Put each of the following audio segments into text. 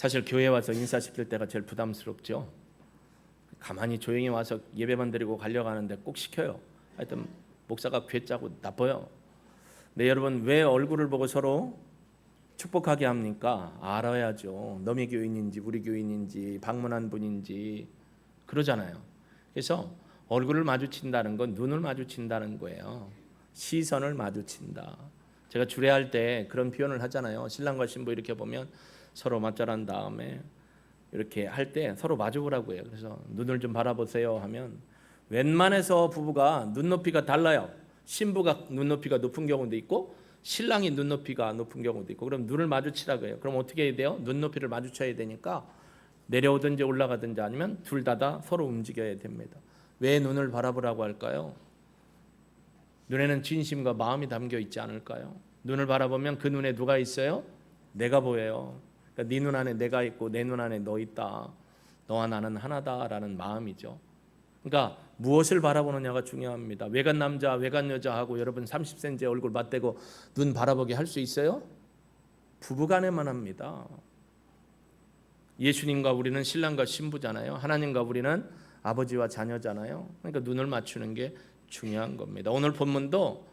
사실 교회 와서 인사시킬 때가 제일 부담스럽죠. 가만히 조용히 와서 예배만 드리고 가려고 하는데 꼭 시켜요. 하여튼 목사가 괴짜고 나빠요. 네, 여러분, 왜 얼굴을 보고 서로 축복하게 합니까? 알아야죠. 너희 교인인지 우리 교인인지 방문한 분인지 그러잖아요. 그래서 얼굴을 마주친다는 건 눈을 마주친다는 거예요. 시선을 마주친다. 제가 주례할 때 그런 표현을 하잖아요. 신랑과 신부 이렇게 보면 서로 맞절한 다음에 이렇게 할 때 서로 마주보라고 해요. 그래서 눈을 좀 바라보세요 하면 웬만해서 부부가 눈높이가 달라요. 신부가 눈높이가 높은 경우도 있고 신랑이 눈높이가 높은 경우도 있고, 그럼 눈을 마주치라고 해요. 그럼 어떻게 해야 돼요? 눈높이를 마주쳐야 되니까 내려오든지 올라가든지 아니면 둘 다 서로 움직여야 됩니다. 왜 눈을 바라보라고 할까요? 눈에는 진심과 마음이 담겨 있지 않을까요? 눈을 바라보면 그 눈에 누가 있어요? 내가 보여요. 그러니까 네 눈 안에 내가 있고 내 눈 안에 너 있다. 너와 나는 하나다라는 마음이죠. 그러니까 무엇을 바라보느냐가 중요합니다. 외간 남자, 외간 여자하고 여러분 30cm 얼굴 맞대고 눈 바라보게 할 수 있어요? 부부간에만 합니다. 예수님과 우리는 신랑과 신부잖아요. 하나님과 우리는 아버지와 자녀잖아요. 그러니까 눈을 맞추는 게 중요한 겁니다. 오늘 본문도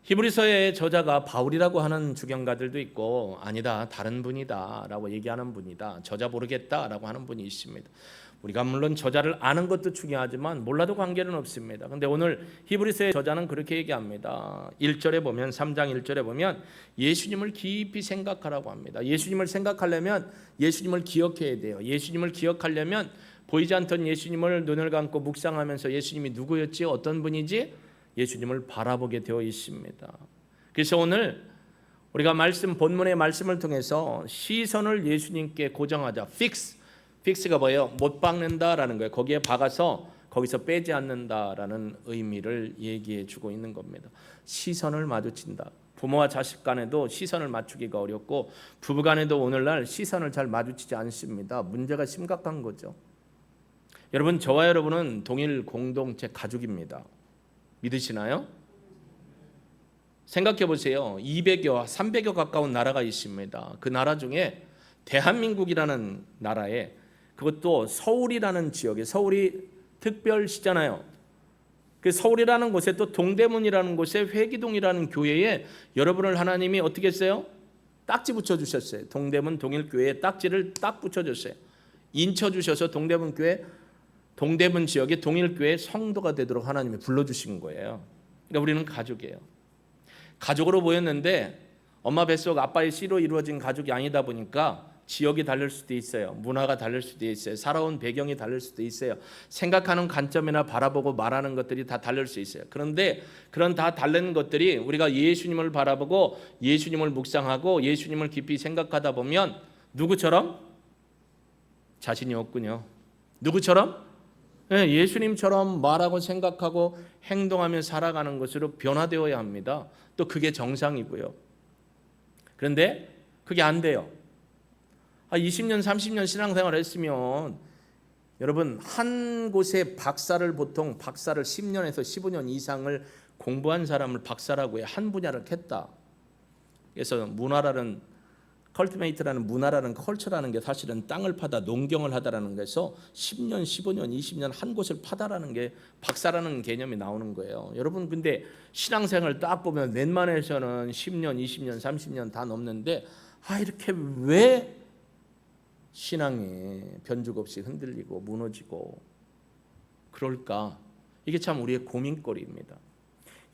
히브리서의 저자가 바울이라고 하는 주경가들도 있고, 아니다, 다른 분이다 라고 얘기하는 분이다, 저자 모르겠다 라고 하는 분이 있습니다. 우리가 물론 저자를 아는 것도 중요하지만 몰라도 관계는 없습니다. 그런데 오늘 히브리서의 저자는 그렇게 얘기합니다. 1절에 보면, 3장 1절에 보면 예수님을 깊이 생각하라고 합니다. 예수님을 생각하려면 예수님을 기억해야 돼요. 예수님을 기억하려면 보이지 않던 예수님을 눈을 감고 묵상하면서 예수님이 누구였지, 어떤 분이지, 예수님을 바라보게 되어 있습니다. 그래서 오늘 우리가 본문의 말씀을 통해서 시선을 예수님께 고정하자. 픽스가 뭐예요? 못 박는다라는 거예요. 거기에 박아서 거기서 빼지 않는다라는 의미를 얘기해 주고 있는 겁니다. 시선을 마주친다. 부모와 자식 간에도 시선을 맞추기가 어렵고 부부 간에도 오늘날 시선을 잘 마주치지 않습니다. 문제가 심각한 거죠. 여러분, 저와 여러분은 동일 공동체 가족입니다. 믿으시나요? 생각해 보세요. 200여, 300여 가까운 나라가 있습니다. 그 나라 중에 대한민국이라는 나라에, 그것도 서울이라는 지역에, 서울이 특별시잖아요. 그 서울이라는 곳에 또 동대문이라는 곳에 회기동이라는 교회에 여러분을 하나님이 어떻게 했어요? 딱지 붙여주셨어요. 동대문 동일교회에 딱지를 딱 붙여줬어요. 인쳐주셔서 동대문 지역의 동일교회 성도가 되도록 하나님이 불러주신 거예요. 그러니까 우리는 가족이에요. 가족으로 보였는데 엄마 뱃속 아빠의 씨로 이루어진 가족이 아니다 보니까 지역이 다를 수도 있어요. 문화가 다를 수도 있어요. 살아온 배경이 다를 수도 있어요. 생각하는 관점이나 바라보고 말하는 것들이 다 다를 수 있어요. 그런데 그런 다 다른 것들이 우리가 예수님을 바라보고 예수님을 묵상하고 예수님을 깊이 생각하다 보면 누구처럼? 자신이 없군요. 누구처럼? 예수님처럼 말하고 생각하고 행동하며 살아가는 것으로 변화되어야 합니다. 또 그게 정상이고요. 그런데 그게 안 돼요. 20년, 30년 신앙생활을 했으면 여러분, 한 곳에 보통 박사를 10년에서 15년 이상을 공부한 사람을 박사라고 해. 한 분야를 캤다. 그래서 컬티메이트라는 문화라는 컬처라는 게 사실은 땅을 파다, 농경을 하다라는 거에서 10년, 15년, 20년 한 곳을 파다라는 게 박사라는 개념이 나오는 거예요. 여러분, 근데 신앙생활 딱 보면 웬만해서는 10년, 20년, 30년 다 넘는데 이렇게 왜 신앙이 변죽 없이 흔들리고 무너지고 그럴까? 이게 참 우리의 고민거리입니다.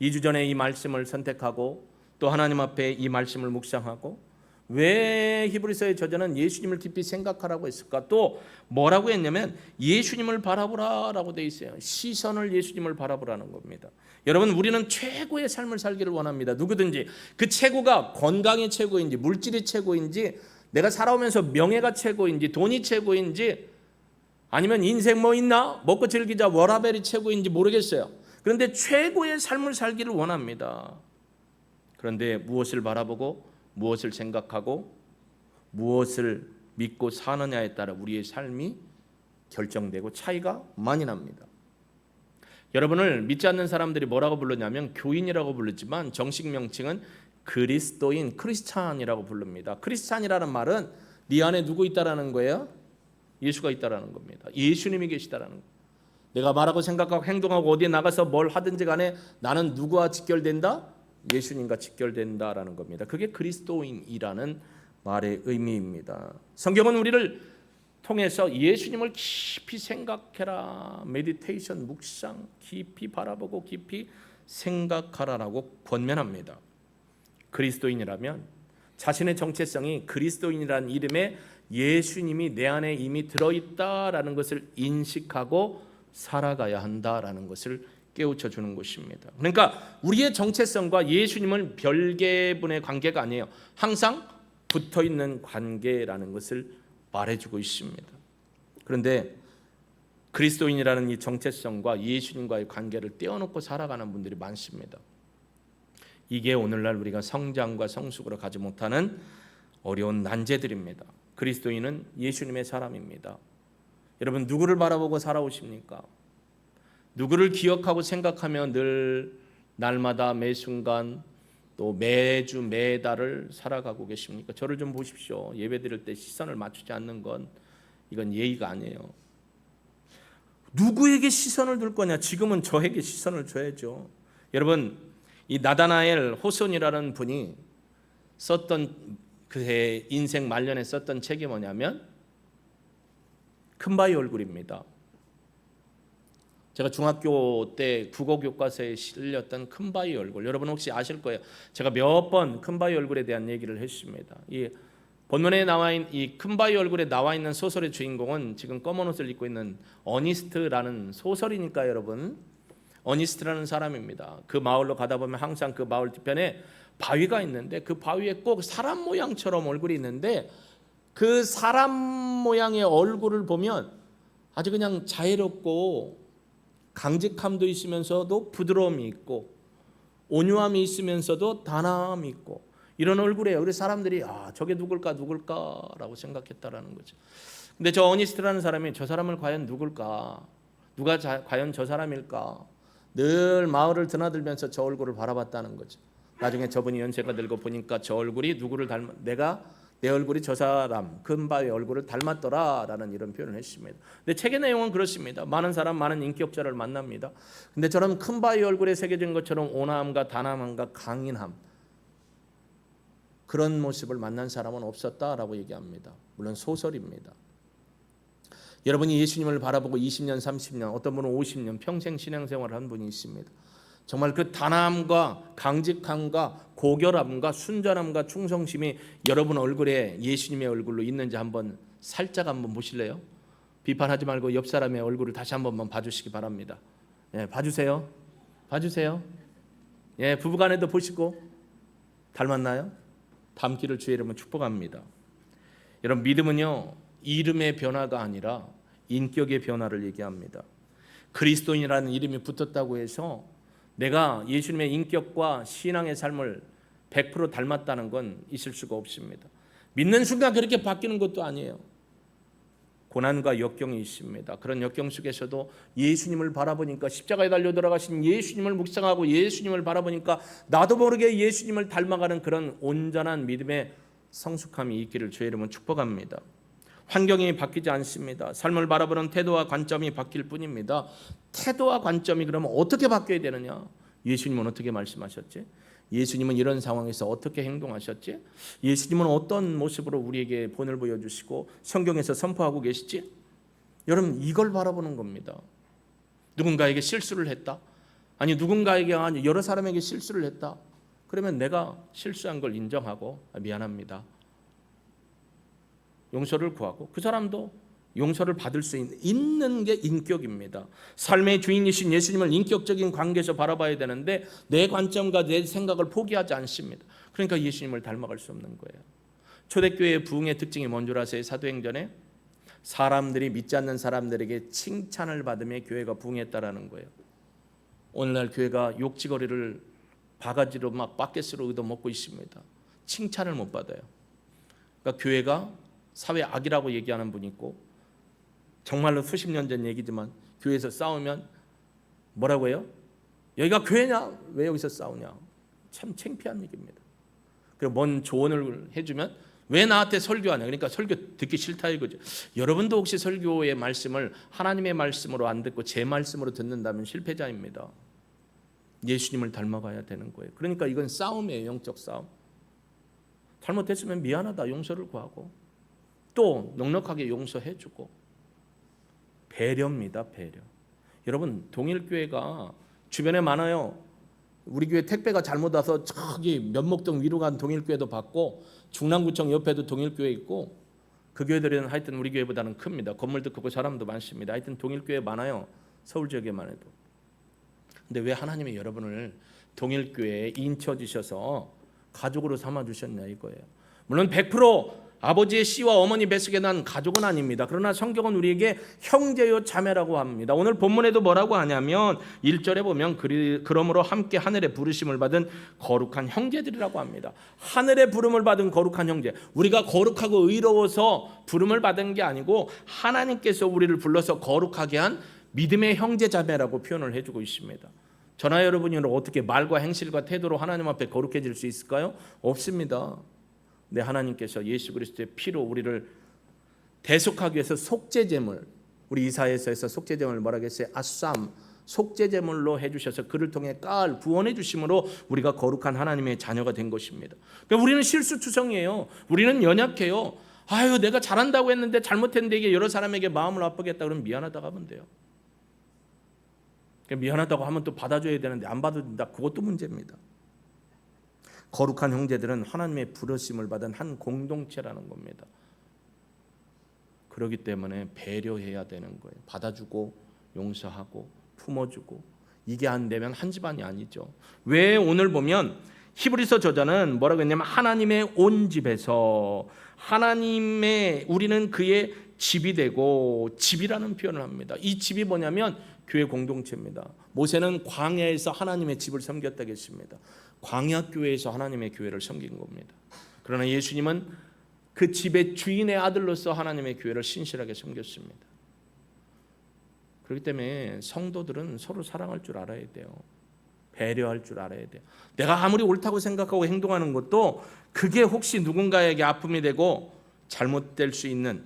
2주 전에 이 말씀을 선택하고 또 하나님 앞에 이 말씀을 묵상하고 왜 히브리서의 저자는 예수님을 깊이 생각하라고 했을까? 또 뭐라고 했냐면 예수님을 바라보라라고 돼 있어요. 시선을 예수님을 바라보라는 겁니다. 여러분, 우리는 최고의 삶을 살기를 원합니다. 누구든지 그 최고가 건강이 최고인지 물질이 최고인지 내가 살아오면서 명예가 최고인지 돈이 최고인지 아니면 인생 뭐 있나? 먹고 즐기자 워라벨이 최고인지 모르겠어요. 그런데 최고의 삶을 살기를 원합니다. 그런데 무엇을 바라보고 무엇을 생각하고 무엇을 믿고 사느냐에 따라 우리의 삶이 결정되고 차이가 많이 납니다. 여러분을 믿지 않는 사람들이 뭐라고 부르냐면 교인이라고 부르지만 정식 명칭은 그리스도인, 크리스찬이라고 부릅니다. 크리스찬이라는 말은 네 안에 누구 있다라는 거예요? 예수가 있다라는 겁니다. 예수님이 계시다라는 거예요. 내가 말하고 생각하고 행동하고 어디에 나가서 뭘 하든지 간에 나는 누구와 직결된다? 예수님과 직결된다라는 겁니다. 그게 그리스도인이라는 말의 의미입니다. 성경은 우리를 통해서 예수님을 깊이 생각해라, 메디테이션, 묵상, 깊이 바라보고 깊이 생각하라라고 권면합니다. 그리스도인이라면 자신의 정체성이 그리스도인이라는 이름에 예수님이 내 안에 이미 들어있다라는 것을 인식하고 살아가야 한다라는 것을 깨우쳐 주는 것입니다. 그러니까 우리의 정체성과 예수님은 별개분의 관계가 아니에요. 항상 붙어있는 관계라는 것을 말해주고 있습니다. 그런데 그리스도인이라는 이 정체성과 예수님과의 관계를 떼어놓고 살아가는 분들이 많습니다. 이게 오늘날 우리가 성장과 성숙으로 가지 못하는 어려운 난제들입니다. 그리스도인은 예수님의 사람입니다. 여러분 누구를 바라보고 살아오십니까? 누구를 기억하고 생각하며 늘 날마다 매 순간 또 매주 매달을 살아가고 계십니까? 저를 좀 보십시오. 예배 드릴 때 시선을 맞추지 않는 건 이건 예의가 아니에요. 누구에게 시선을 둘 거냐? 지금은 저에게 시선을 줘야죠. 여러분 이 나다나엘 호손이라는 분이 썼던 그의 인생 말년에 썼던 책이 뭐냐면 큰바위 얼굴입니다. 제가 중학교 때 국어 교과서에 실렸던 큰바위 얼굴, 여러분 혹시 아실 거예요. 제가 몇 번 큰바위 얼굴에 대한 얘기를 했습니다. 이 본문에 나와 있는 이 큰바위 얼굴에 나와 있는 소설의 주인공은 지금 검은 옷을 입고 있는 어니스트라는 소설이니까 여러분, 어니스트라는 사람입니다. 그 마을로 가다 보면 항상 그 마을 뒤편에 바위가 있는데 그 바위에 꼭 사람 모양처럼 얼굴이 있는데 그 사람 모양의 얼굴을 보면 아주 그냥 자애롭고 강직함도 있으면서도 부드러움이 있고 온유함이 있으면서도 단아함이 있고 이런 얼굴이에요. 그래서 사람들이 저게 누굴까라고 생각했다라는 거죠. 근데 저 어니스트라는 사람이 저 사람을 과연 누굴까? 누가 과연 저 사람일까? 늘 마을을 드나들면서 저 얼굴을 바라봤다는 거죠. 나중에 저분이 연세가 들고 보니까 저 얼굴이 누구를 내 얼굴이 저 사람 큰바위 얼굴을 닮았더라라는 이런 표현을 했습니다. 근데 책의 내용은 그렇습니다. 많은 사람, 많은 인격자를 만납니다. 근데 저런 큰바위 얼굴에 새겨진 것처럼 온화함과 단아함과 강인함 그런 모습을 만난 사람은 없었다라고 얘기합니다. 물론 소설입니다. 여러분이 예수님을 바라보고 20년, 30년, 어떤 분은 50년 평생 신앙생활을 한 분이 있습니다. 정말 그 단아함과 강직함과 고결함과 순전함과 충성심이 여러분 얼굴에 예수님의 얼굴로 있는지 살짝 한번 보실래요? 비판하지 말고 옆 사람의 얼굴을 다시 한번 봐주시기 바랍니다. 예, 봐주세요. 예, 부부간에도 보시고 닮았나요? 닮기를 주의 이름으로 축복합니다. 여러분 믿음은요 이름의 변화가 아니라 인격의 변화를 얘기합니다. 그리스도인이라는 이름이 붙었다고 해서 내가 예수님의 인격과 신앙의 삶을 100% 닮았다는 건 있을 수가 없습니다. 믿는 순간 그렇게 바뀌는 것도 아니에요. 고난과 역경이 있습니다. 그런 역경 속에서도 예수님을 바라보니까 십자가에 달려 돌아가신 예수님을 묵상하고 예수님을 바라보니까 나도 모르게 예수님을 닮아가는 그런 온전한 믿음의 성숙함이 있기를 주의 이름으로 축복합니다. 환경이 바뀌지 않습니다. 삶을 바라보는 태도와 관점이 바뀔 뿐입니다. 태도와 관점이 그러면 어떻게 바뀌어야 되느냐? 예수님은 어떻게 말씀하셨지? 예수님은 이런 상황에서 어떻게 행동하셨지? 예수님은 어떤 모습으로 우리에게 본을 보여주시고 성경에서 선포하고 계시지? 여러분 이걸 바라보는 겁니다. 누군가에게 실수를 했다? 아니 누군가에게 아니 여러 사람에게 실수를 했다? 그러면 내가 실수한 걸 인정하고 미안합니다. 용서를 구하고 그 사람도 용서를 받을 수 있는 게 인격입니다. 삶의 주인이신 예수님을 인격적인 관계에서 바라봐야 되는데 내 관점과 내 생각을 포기하지 않습니다. 그러니까 예수님을 닮아갈 수 없는 거예요. 초대교회의 부흥의 특징이 뭔 줄 아세요? 사도행전에 사람들이 믿지 않는 사람들에게 칭찬을 받으며 교회가 부흥했다라는 거예요. 오늘날 교회가 욕지거리를 바가지로 막 바켓으로 얻어먹고 있습니다. 칭찬을 못 받아요. 그러니까 교회가 사회 악이라고 얘기하는 분이 있고 정말로 수십 년 전 얘기지만 교회에서 싸우면 뭐라고 해요? 여기가 교회냐? 왜 여기서 싸우냐? 참 창피한 얘기입니다. 그리고 뭔 조언을 해주면 왜 나한테 설교하냐? 그러니까 설교 듣기 싫다 이거죠. 여러분도 혹시 설교의 말씀을 하나님의 말씀으로 안 듣고 제 말씀으로 듣는다면 실패자입니다. 예수님을 닮아가야 되는 거예요. 그러니까 이건 싸움이에요. 영적 싸움. 잘못했으면 미안하다 용서를 구하고 또 넉넉하게 용서해주고 배려입니다. 배려. 여러분 동일교회가 주변에 많아요. 우리 교회 택배가 잘못 와서 저기 면목동 위로 간 동일교회도 봤고 중랑구청 옆에도 동일교회 있고 그 교회들은 하여튼 우리 교회보다는 큽니다. 건물도 크고 사람도 많습니다. 하여튼 동일교회 많아요. 서울 지역에만 해도. 근데 왜 하나님이 여러분을 동일교회에 인쳐주셔서 가족으로 삼아주셨냐 이거예요. 물론 100% 아버지의 씨와 어머니 뱃속에 난 가족은 아닙니다. 그러나 성경은 우리에게 형제요 자매라고 합니다. 오늘 본문에도 뭐라고 하냐면 1절에 보면 그러므로 함께 하늘의 부르심을 받은 거룩한 형제들이라고 합니다. 하늘의 부름을 받은 거룩한 형제. 우리가 거룩하고 의로워서 부름을 받은 게 아니고 하나님께서 우리를 불러서 거룩하게 한 믿음의 형제 자매라고 표현을 해주고 있습니다. 저나 여러분이 어떻게 말과 행실과 태도로 하나님 앞에 거룩해질 수 있을까요? 없습니다. 네, 하나님께서 예수 그리스도의 피로 우리를 대속하기 위해서 속죄제물, 우리 이사야서에서 속죄제물 뭐라고 했어요? 아쌈, 속죄제물로 해주셔서 그를 통해 깔 구원해 주심으로 우리가 거룩한 하나님의 자녀가 된 것입니다. 그러니까 우리는 실수투성이에요. 우리는 연약해요. 아유 내가 잘한다고 했는데 잘못했는데 이게 여러 사람에게 마음을 아프겠다 그러면 미안하다고 하면 돼요. 그러니까 미안하다고 하면 또 받아줘야 되는데 안 받아준다, 그것도 문제입니다. 거룩한 형제들은 하나님의 부르심을 받은 한 공동체라는 겁니다. 그렇기 때문에 배려해야 되는 거예요. 받아주고 용서하고 품어주고 이게 안 되면 한 집안이 아니죠. 왜 오늘 보면 히브리서 저자는 뭐라고 했냐면 하나님의 온 집에서 하나님의 우리는 그의 집이 되고 집이라는 표현을 합니다. 이 집이 뭐냐면 교회 공동체입니다. 모세는 광야에서 하나님의 집을 섬겼다고 했습니다. 광야 교회에서 하나님의 교회를 섬긴 겁니다. 그러나 예수님은 그 집의 주인의 아들로서 하나님의 교회를 신실하게 섬겼습니다. 그렇기 때문에 성도들은 서로 사랑할 줄 알아야 돼요. 배려할 줄 알아야 돼요. 내가 아무리 옳다고 생각하고 행동하는 것도 그게 혹시 누군가에게 아픔이 되고 잘못될 수 있는,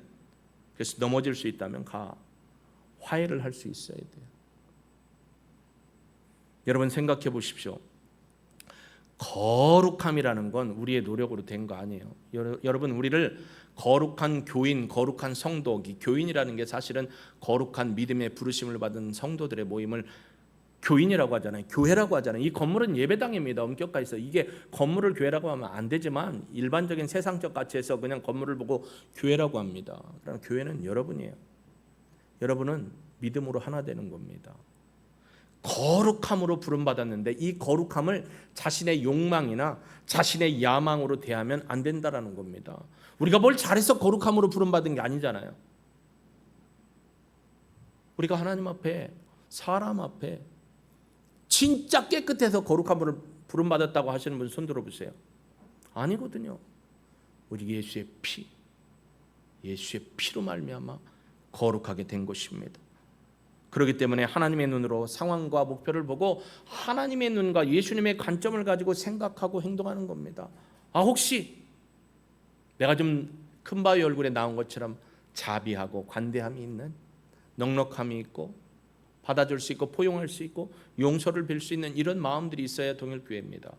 그래서 넘어질 수 있다면 화해를 할 수 있어야 돼요. 여러분 생각해 보십시오. 거룩함이라는 건 우리의 노력으로 된 거 아니에요. 여러분 우리를 거룩한 교인, 거룩한 성도, 교인이라는 게 사실은 거룩한 믿음의 부르심을 받은 성도들의 모임을 교인이라고 하잖아요. 교회라고 하잖아요. 이 건물은 예배당입니다. 엄격가 있어. 이게 건물을 교회라고 하면 안 되지만 일반적인 세상적 가치에서 그냥 건물을 보고 교회라고 합니다. 그럼 교회는 여러분이에요. 여러분은 믿음으로 하나 되는 겁니다. 거룩함으로 부름받았는데 이 거룩함을 자신의 욕망이나 자신의 야망으로 대하면 안 된다라는 겁니다. 우리가 뭘 잘해서 거룩함으로 부름받은 게 아니잖아요. 우리가 하나님 앞에, 사람 앞에 진짜 깨끗해서 거룩함으로 부름받았다고 하시는 분 손 들어보세요. 아니거든요. 우리 예수의 피로 말미암아 거룩하게 된 것입니다. 그렇기 때문에 하나님의 눈으로 상황과 목표를 보고 하나님의 눈과 예수님의 관점을 가지고 생각하고 행동하는 겁니다. 혹시 내가 좀 큰 바위 얼굴에 나온 것처럼 자비하고 관대함이 있는, 넉넉함이 있고 받아줄 수 있고 포용할 수 있고 용서를 빌 수 있는 이런 마음들이 있어야 동일교회입니다.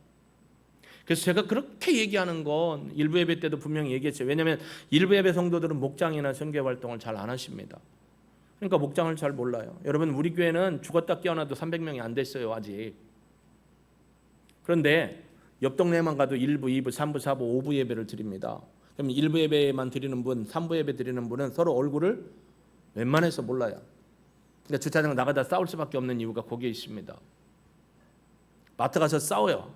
그래서 제가 그렇게 얘기하는 건 일부 예배 때도 분명히 얘기했어요. 왜냐하면 일부 예배 성도들은 목장이나 선교 활동을 잘 안 하십니다. 그러니까 목장을 잘 몰라요. 여러분 우리 교회는 죽었다 깨어나도 300명이 안 됐어요 아직. 그런데 옆 동네만 가도 1부, 2부, 3부, 4부, 5부 예배를 드립니다. 그럼 1부 예배만 드리는 분, 3부 예배 드리는 분은 서로 얼굴을 웬만해서 몰라요. 그러니까 주차장 나가다 싸울 수밖에 없는 이유가 거기에 있습니다. 마트 가서 싸워요.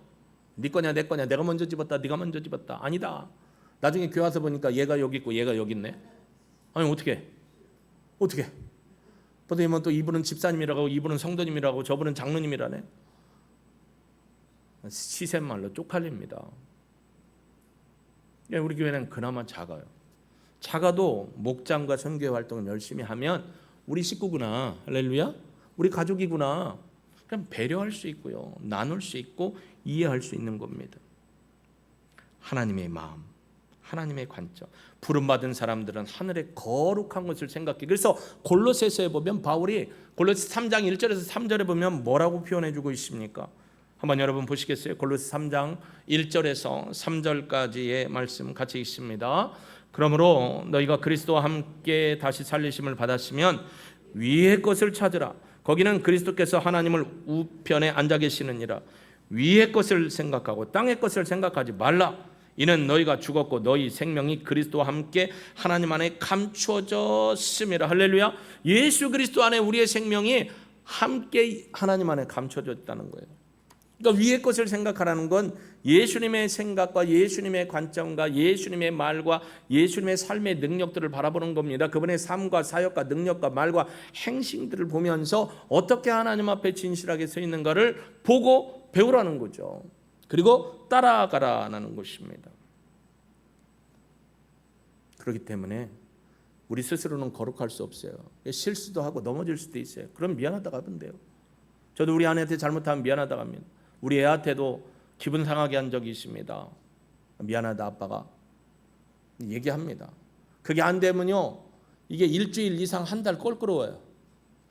네 거냐 내 거냐, 내가 먼저 집었다 네가 먼저 집었다. 아니다. 나중에 교회 와서 보니까 얘가 여기 있고 얘가 여기 있네. 아니 어떻게 보더니면 또 이분은 집사님이라고, 이분은 성도님이라고, 저분은 장로님이라네. 시샘말로 쪽팔립니다. 우리 교회는 그나마 작아도 목장과 선교 활동을 열심히 하면 우리 식구구나, 할렐루야, 우리 가족이구나, 그냥 배려할 수 있고요, 나눌 수 있고 이해할 수 있는 겁니다. 하나님의 마음, 하나님의 관점. 부름받은 사람들은 하늘의 거룩한 것을 생각해. 그래서 골로새서에 보면 바울이 골로새 3장 1절에서 3절에 보면 뭐라고 표현해주고 있습니까? 한번 여러분 보시겠어요? 골로새 3장 1절에서 3절까지의 말씀 같이 읽습니다. 그러므로 너희가 그리스도와 함께 다시 살리심을 받았으면 위의 것을 찾으라. 거기는 그리스도께서 하나님을 우편에 앉아 계시느니라. 위의 것을 생각하고 땅의 것을 생각하지 말라. 이는 너희가 죽었고 너희 생명이 그리스도와 함께 하나님 안에 감추어졌음이라. 할렐루야. 예수 그리스도 안에 우리의 생명이 함께 하나님 안에 감춰졌다는 거예요. 그러니까 위의 것을 생각하라는 건 예수님의 생각과 예수님의 관점과 예수님의 말과 예수님의 삶의 능력들을 바라보는 겁니다. 그분의 삶과 사역과 능력과 말과 행실들을 보면서 어떻게 하나님 앞에 진실하게 서 있는가를 보고 배우라는 거죠. 그리고 따라가라는 것입니다. 그렇기 때문에 우리 스스로는 거룩할 수 없어요. 실수도 하고 넘어질 수도 있어요. 그럼 미안하다고 하면 돼요. 저도 우리 아내한테 잘못하면 미안하다고 합니다. 우리 애한테도 기분 상하게 한 적이 있습니다. 미안하다 아빠가 얘기합니다. 그게 안 되면요, 이게 일주일 이상 한 달 꼴끄러워요.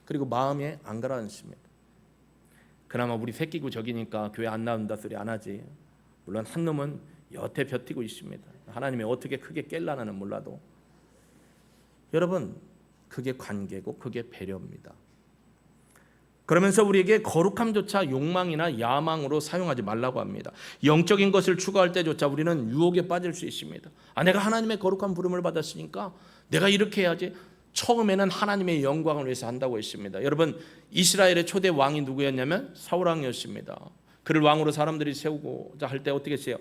그리고 마음에 안 가라앉습니다. 그나마 우리 새끼고 저기니까 교회 안 나온다 소리 안 하지. 물론 한 놈은 여태 버티고 있습니다. 하나님이 어떻게 크게 깰라나는 몰라도. 여러분, 그게 관계고 그게 배려입니다. 그러면서 우리에게 거룩함조차 욕망이나 야망으로 사용하지 말라고 합니다. 영적인 것을 추구할 때조차 우리는 유혹에 빠질 수 있습니다. 내가 하나님의 거룩한 부름을 받았으니까 내가 이렇게 해야지. 처음에는 하나님의 영광을 위해서 한다고 했습니다. 여러분, 이스라엘의 초대 왕이 누구였냐면 사울 왕이었습니다. 그를 왕으로 사람들이 세우고자 할 때 어떻게 했어요?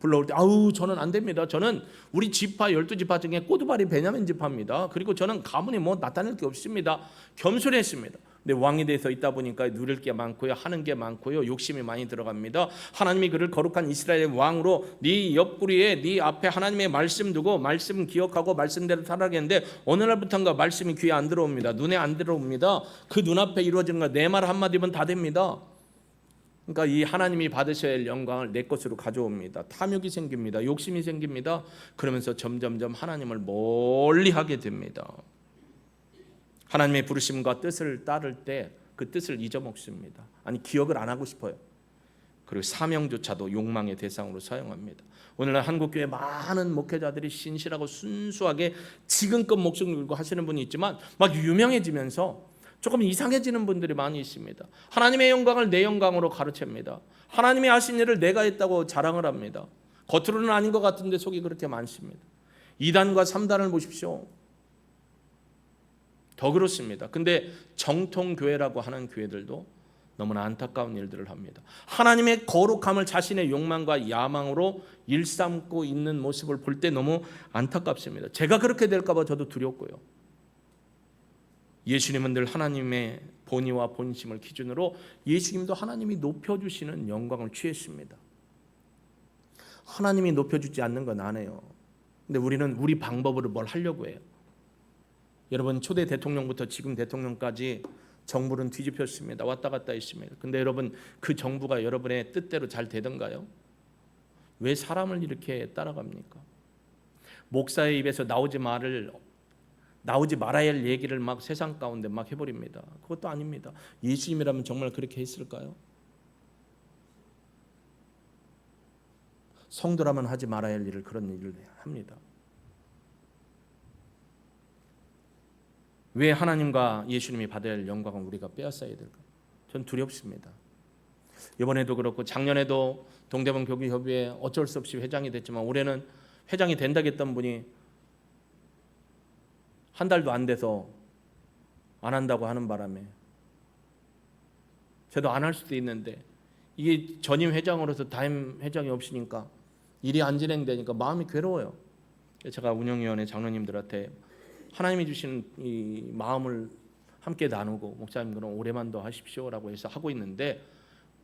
불러올 때 저는 안 됩니다. 저는 우리 지파 12지파 중에 꼬두발이 베냐민 지파입니다. 그리고 저는 가문이 뭐 나타낼 게 없습니다. 겸손했습니다. 근데 왕이 돼서 있다 보니까 누릴 게 많고요, 하는 게 많고요, 욕심이 많이 들어갑니다. 하나님이 그를 거룩한 이스라엘의 왕으로 네 옆구리에 네 앞에 하나님의 말씀 두고 말씀 기억하고 말씀대로 살아야겠는데 어느 날부터인가 말씀이 귀에 안 들어옵니다. 눈에 안 들어옵니다. 그 눈앞에 이루어지는 거 내 말 한마디면 다 됩니다. 그러니까 이 하나님이 받으셔야 할 영광을 내 것으로 가져옵니다. 탐욕이 생깁니다. 욕심이 생깁니다. 그러면서 점점점 하나님을 멀리하게 됩니다. 하나님의 부르심과 뜻을 따를 때 그 뜻을 잊어먹습니다. 기억을 안 하고 싶어요. 그리고 사명조차도 욕망의 대상으로 사용합니다. 오늘날 한국교회 많은 목회자들이 신실하고 순수하게 지금껏 목숨 걸고 하시는 분이 있지만 막 유명해지면서 조금 이상해지는 분들이 많이 있습니다. 하나님의 영광을 내 영광으로 가르칩니다. 하나님이 하신 일을 내가 했다고 자랑을 합니다. 겉으로는 아닌 것 같은데 속이 그렇게 많습니다. 2단과 3단을 보십시오. 더 그렇습니다. 근데 정통교회라고 하는 교회들도 너무나 안타까운 일들을 합니다. 하나님의 거룩함을 자신의 욕망과 야망으로 일삼고 있는 모습을 볼 때 너무 안타깝습니다. 제가 그렇게 될까 봐 저도 두렵고요. 예수님은 늘 하나님의 본의와 본심을 기준으로 예수님도 하나님이 높여주시는 영광을 취했습니다. 하나님이 높여주지 않는 건 안 해요. 근데 우리는 우리 방법으로 뭘 하려고 해요. 여러분, 초대 대통령부터 지금 대통령까지 정부는 뒤집혔습니다. 왔다 갔다 했습니다. 근데 여러분, 그 정부가 여러분의 뜻대로 잘 되던가요? 왜 사람을 이렇게 따라갑니까? 목사의 입에서 나오지 말아야 할 얘기를 막 세상 가운데 막 해버립니다. 그것도 아닙니다. 예수님이라면 정말 그렇게 했을까요? 성도라면 하지 말아야 할 일을 그런 일을 합니다. 왜 하나님과 예수님이 받아야 할 영광을 우리가 빼앗아야 될까? 전 두렵습니다. 이번에도 그렇고 작년에도 동대문 교구협의회 어쩔 수 없이 회장이 됐지만 올해는 회장이 된다겠던 분이 한 달도 안 돼서 안 한다고 하는 바람에 저도 안 할 수도 있는데 이게 전임 회장으로서 담임 회장이 없으니까 일이 안 진행되니까 마음이 괴로워요. 제가 운영위원회 장로님들한테 하나님이 주신 이 마음을 함께 나누고 목사님 그럼 올해만 더 하십시오라고 해서 하고 있는데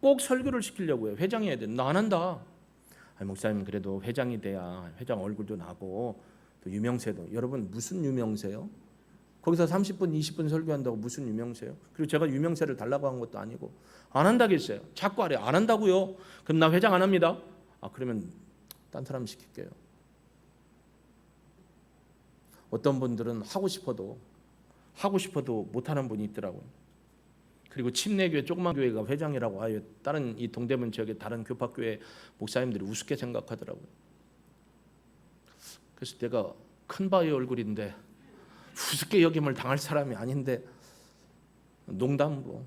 꼭 설교를 시키려고 해요. 회장이 해야 돼. 나 안 한다. 목사님 그래도 회장이 돼야 회장 얼굴도 나고 또 유명세도. 여러분 무슨 유명세요? 거기서 30분 20분 설교한다고 무슨 유명세요? 그리고 제가 유명세를 달라고 한 것도 아니고 안 한다겠어요. 자꾸 하래. 안 한다고요. 그럼 나 회장 안 합니다. 그러면 딴 사람 시킬게요. 어떤 분들은 하고 싶어도 못하는 분이 있더라고요. 그리고 침례교회 조그만 교회가 회장이라고 하여 다른 이 동대문 지역의 다른 교파교회 목사님들이 우습게 생각하더라고요. 그래서 내가 큰 바위 얼굴인데 우습게 여김을 당할 사람이 아닌데 농담으로,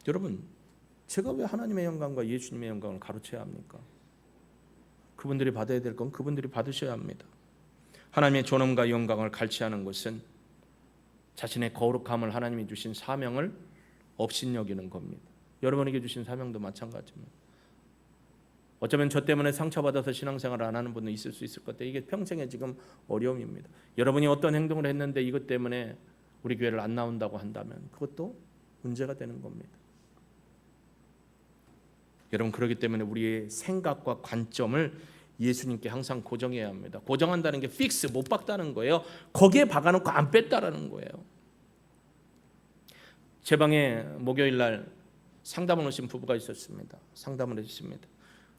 여러분 제가 왜 하나님의 영광과 예수님의 영광을 가로채야 합니까? 그분들이 받아야 될 건 그분들이 받으셔야 합니다. 하나님의 존엄과 영광을 갈취하는 것은 자신의 거룩함을 하나님이 주신 사명을 업신여기는 겁니다. 여러분에게 주신 사명도 마찬가지입니다. 어쩌면 저 때문에 상처받아서 신앙생활을 안 하는 분도 있을 수 있을 것 같아요. 이게 평생의 지금 어려움입니다. 여러분이 어떤 행동을 했는데 이것 때문에 우리 교회를 안 나온다고 한다면 그것도 문제가 되는 겁니다. 여러분, 그렇기 때문에 우리의 생각과 관점을 예수님께 항상 고정해야 합니다. 고정한다는 게 픽스, 못 박다는 거예요. 거기에 박아놓고 안 뺐다라는 거예요. 제 방에 목요일 날 상담을 오신 부부가 있었습니다. 상담을 했습니다.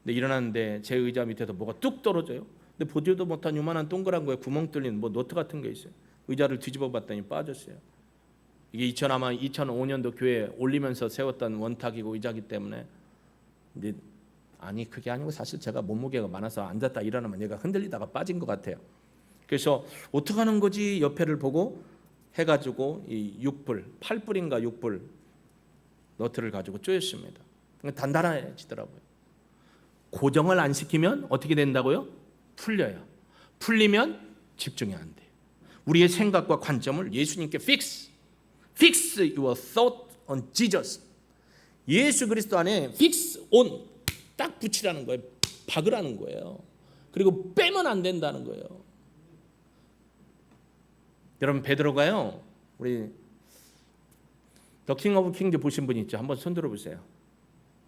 근데 일어났는데 제 의자 밑에서 뭐가 뚝 떨어져요. 근데 보지도 못한 요만한 동그란 거에 구멍 뚫린 뭐 노트 같은 게 있어요. 의자를 뒤집어 봤더니 빠졌어요. 이게 2005년도 교회에 올리면서 세웠던 원탁이고 의자기 때문에, 근데 아니 그게 아니고 사실 제가 몸무게가 많아서 앉았다 일어나면 얘가 흔들리다가 빠진 것 같아요. 그래서 어떻게 하는 거지 옆에를 보고 해가지고 이 6불, 8불인가 6불 너트를 가지고 쪼였습니다. 단단해지더라고요. 고정을 안 시키면 어떻게 된다고요? 풀려요. 풀리면 집중이 안 돼요. 우리의 생각과 관점을 예수님께 fix your thought on Jesus. 예수 그리스도 안에 fix on 딱 붙이라는 거예요. 박으라는 거예요. 그리고 빼면 안 된다는 거예요. 여러분, 베드로가요, 우리 더 킹 오브 킹즈 보신 분 있죠? 한번 손 들어보세요.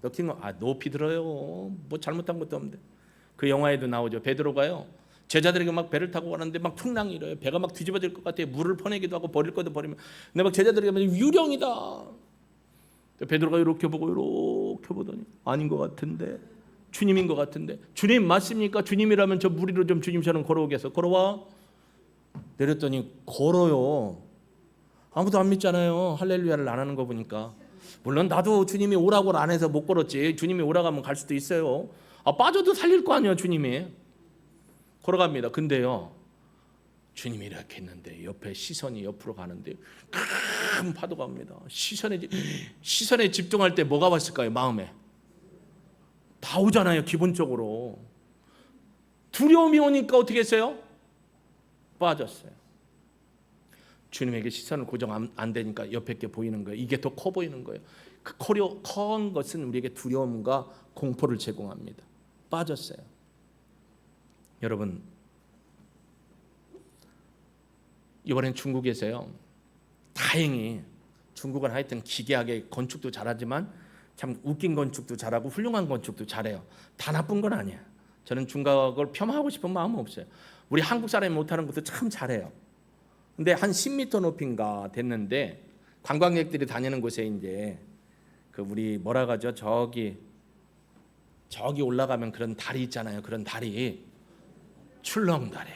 더 킹 오브, 높이 들어요. 뭐 잘못한 것도 없는데. 그 영화에도 나오죠. 베드로가요, 제자들에게 막 배를 타고 가는데 막 풍랑이 일어요. 배가 막 뒤집어질 것 같아요. 물을 퍼내기도 하고 버릴 것도 버리면. 근데 막 제자들에게 막 유령이다. 베드로가 이렇게 보더니 아닌 것 같은데, 주님인 것 같은데, 주님 맞습니까? 주님이라면 저 물 위로 좀 주님처럼 걸어오겠어. 걸어와. 내렸더니 걸어요. 아무도 안 믿잖아요. 할렐루야를 안 하는 거 보니까. 물론 나도 주님이 오라고 안 해서 못 걸었지. 주님이 오라고 하면 갈 수도 있어요. 빠져도 살릴 거 아니에요, 주님이. 걸어갑니다. 근데요, 주님이 이렇게 했는데 옆에 시선이 옆으로 가는데 큰 파도가 옵니다. 시선에 집중할 때 뭐가 왔을까요? 마음에 다 오잖아요. 기본적으로 두려움이 오니까 어떻게 했어요? 빠졌어요. 주님에게 시선을 고정 안 되니까 옆에 게 보이는 거예요. 이게 더 커 보이는 거예요. 그 커한 것은 우리에게 두려움과 공포를 제공합니다. 빠졌어요. 여러분, 이번엔 중국에서요, 다행히 중국은 하여튼 기괴하게 건축도 잘하지만 참 웃긴 건축도 잘하고 훌륭한 건축도 잘해요. 다 나쁜 건 아니에요. 저는 중국을 폄하하고 싶은 마음은 없어요. 우리 한국 사람이 못하는 것도 참 잘해요. 근데 한 10m 높이인가 됐는데 관광객들이 다니는 곳에 이제 그 우리 뭐라 가죠? 저기 올라가면 그런 다리 있잖아요. 그런 다리, 출렁다리,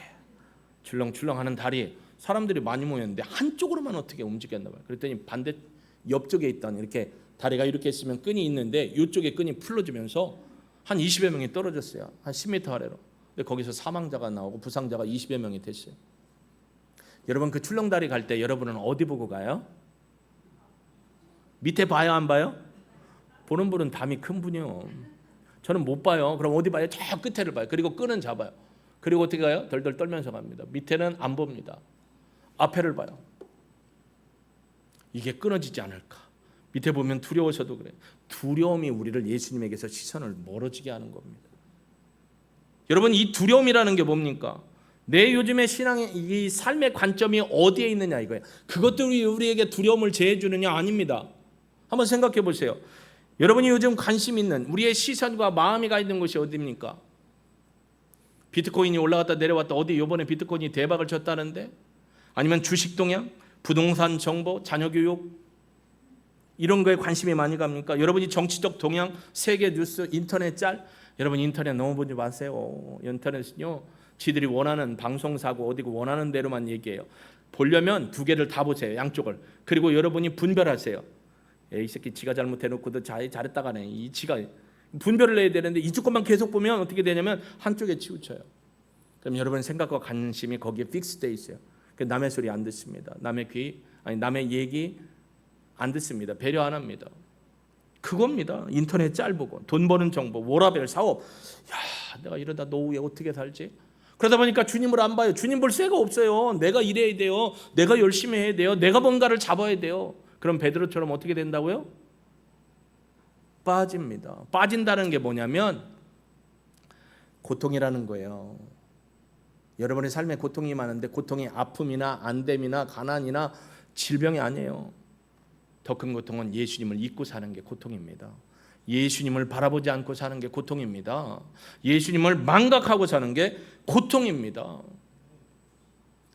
출렁출렁하는 다리. 사람들이 많이 모였는데 한쪽으로만 어떻게 움직였나 봐요. 그랬더니 반대 옆쪽에 있던 이렇게 다리가 이렇게 있으면 끈이 있는데 이쪽에 끈이 풀러지면서 한 20여 명이 떨어졌어요. 한 10m 아래로. 근데 거기서 사망자가 나오고 부상자가 20여 명이 됐어요. 여러분, 그 출렁다리 갈 때 여러분은 어디 보고 가요? 밑에 봐요, 안 봐요? 보는 분은 담이 큰 분이요. 저는 못 봐요. 그럼 어디 봐요? 저 끝에를 봐요. 그리고 끈은 잡아요. 그리고 어떻게 가요? 덜덜 떨면서 갑니다. 밑에는 안 봅니다. 앞에를 봐요. 이게 끊어지지 않을까? 밑에 보면 두려워서도 그래요. 두려움이 우리를 예수님에게서 시선을 멀어지게 하는 겁니다. 여러분, 이 두려움이라는 게 뭡니까? 내 요즘의 신앙의 이 삶의 관점이 어디에 있느냐 이거예요. 그것들이 우리에게 두려움을 제해 주느냐? 아닙니다. 한번 생각해 보세요. 여러분이 요즘 관심 있는 우리의 시선과 마음이 가 있는 곳이 어디입니까? 비트코인이 올라갔다 내려왔다, 어디 이번에 비트코인이 대박을 쳤다는데, 아니면 주식 동향, 부동산 정보, 자녀 교육, 이런 거에 관심이 많이 갑니까? 여러분이 정치적 동향, 세계 뉴스, 인터넷 짤, 여러분 인터넷 너무 보지 마세요. 인터넷은요 지들이 원하는 방송사고 어디고 원하는 대로만 얘기해요. 보려면 두 개를 다 보세요. 양쪽을. 그리고 여러분이 분별하세요. 이 새끼 지가 잘못해놓고도 잘했다가네. 이 지가 분별을 해야 되는데 이쪽 것만 계속 보면 어떻게 되냐면 한쪽에 치우쳐요. 그럼 여러분 생각과 관심이 거기에 픽스돼 있어요. 남의 소리 안 듣습니다. 남의 얘기 안 듣습니다. 배려 안 합니다. 그겁니다. 인터넷 짤보고 돈 버는 정보, 워라벨 사업. 야, 내가 이러다 노후에 어떻게 살지? 그러다 보니까 주님을 안 봐요. 주님 볼 새가 없어요. 내가 일해야 돼요. 내가 열심히 해야 돼요. 내가 뭔가를 잡아야 돼요. 그럼 베드로처럼 어떻게 된다고요? 빠집니다. 빠진다는 게 뭐냐면 고통이라는 거예요. 여러분의 삶에 고통이 많은데 고통이 아픔이나 안됨이나 가난이나 질병이 아니에요. 더 큰 고통은 예수님을 잊고 사는 게 고통입니다. 예수님을 바라보지 않고 사는 게 고통입니다. 예수님을 망각하고 사는 게 고통입니다.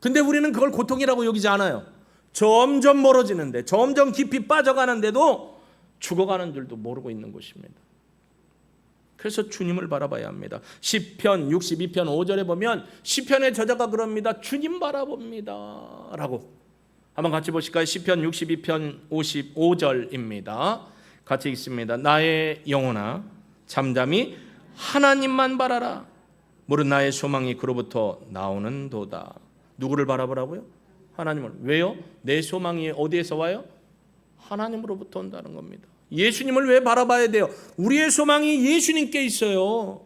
근데 우리는 그걸 고통이라고 여기지 않아요. 점점 멀어지는데, 점점 깊이 빠져가는데도 죽어가는 줄도 모르고 있는 것입니다. 그래서 주님을 바라봐야 합니다. 시편 62편 5절에 보면 시편의 저자가 그럽니다. 주님 바라봅니다 라고. 한번 같이 보실까요? 시편 62편 55절입니다. 같이 읽습니다. 나의 영혼아 잠잠히 하나님만 바라라. 모든 나의 소망이 그로부터 나오는 도다. 누구를 바라보라고요? 하나님을. 왜요? 내 소망이 어디에서 와요? 하나님으로부터 온다는 겁니다. 예수님을 왜 바라봐야 돼요? 우리의 소망이 예수님께 있어요.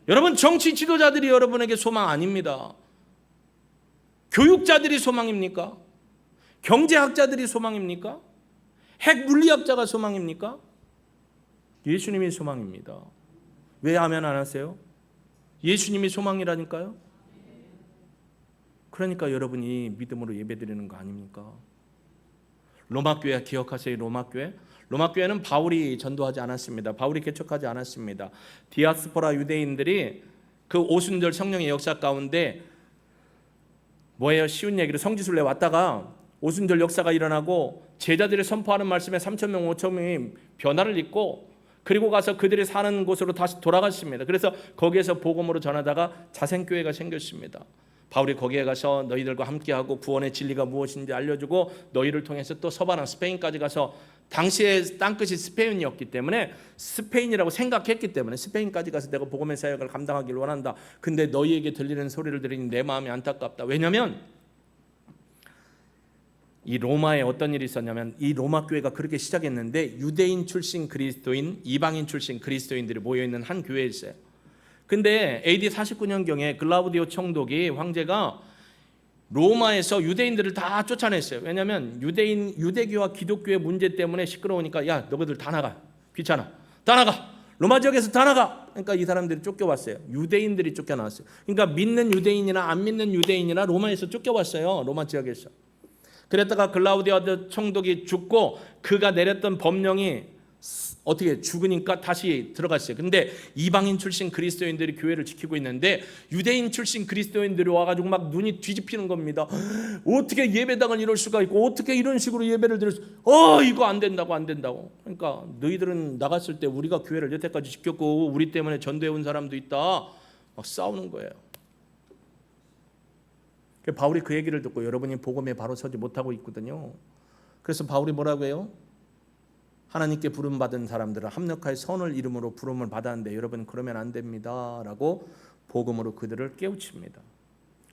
여러분, 정치 지도자들이 여러분에게 소망 아닙니다. 교육자들이 소망입니까? 경제학자들이 소망입니까? 핵 물리학자가 소망입니까? 예수님이 소망입니다. 왜 아멘 안 하세요? 예수님이 소망이라니까요. 그러니까 여러분이 믿음으로 예배드리는 거 아닙니까? 로마교회 기억하세요? 로마교회는 바울이 전도하지 않았습니다. 바울이 개척하지 않았습니다. 디아스포라 유대인들이 그 오순절 성령의 역사 가운데 뭐예요? 쉬운 얘기로 성지순례 왔다가 오순절 역사가 일어나고 제자들이 선포하는 말씀에 3,000명 5,000명이 변화를 입고 그리고 가서 그들이 사는 곳으로 다시 돌아갔습니다. 그래서 거기에서 복음으로 전하다가 자생교회가 생겼습니다. 바울이 거기에 가서 너희들과 함께하고 구원의 진리가 무엇인지 알려주고 너희를 통해서 또 서바나 스페인까지 가서 당시에 땅끝이 스페인이었기 때문에 스페인이라고 생각했기 때문에 스페인까지 가서 내가 복음의 사역을 감당하기를 원한다. 근데 너희에게 들리는 소리를 들으니 내 마음이 안타깝다. 왜냐하면 이 로마에 어떤 일이 있었냐면 이 로마 교회가 그렇게 시작했는데 유대인 출신 그리스도인, 이방인 출신 그리스도인들이 모여있는 한 교회였어요. 근데 AD 49년경에 글라우디오 총독이 황제가 로마에서 유대인들을 다 쫓아냈어요. 왜냐하면 유대교와 기독교의 문제 때문에 시끄러우니까 야 너희들 다 나가. 귀찮아. 다 나가. 로마 지역에서 다 나가. 그러니까 이 사람들이 쫓겨왔어요. 유대인들이 쫓겨나왔어요. 그러니까 믿는 유대인이나 안 믿는 유대인이나 로마에서 쫓겨왔어요. 로마 지역에서. 그랬다가 글라우디오 총독이 죽고 그가 내렸던 법령이 어떻게 죽으니까 다시 들어갔어요. 근데 이방인 출신 그리스도인들이 교회를 지키고 있는데 유대인 출신 그리스도인들이 와가지고 막 눈이 뒤집히는 겁니다. 어떻게 예배당을 이럴 수가 있고 어떻게 이런 식으로 예배를 드릴 수? 이거 안 된다고. 그러니까 너희들은 나갔을 때 우리가 교회를 여태까지 지켰고 우리 때문에 전도해 온 사람도 있다. 막 싸우는 거예요. 바울이 그 얘기를 듣고 여러분이 복음에 바로 서지 못하고 있거든요. 그래서 바울이 뭐라고 해요? 하나님께 부름받은 사람들은 합력하여 선을 이름으로 부름을 받았는데 여러분 그러면 안 됩니다 라고 복음으로 그들을 깨우칩니다.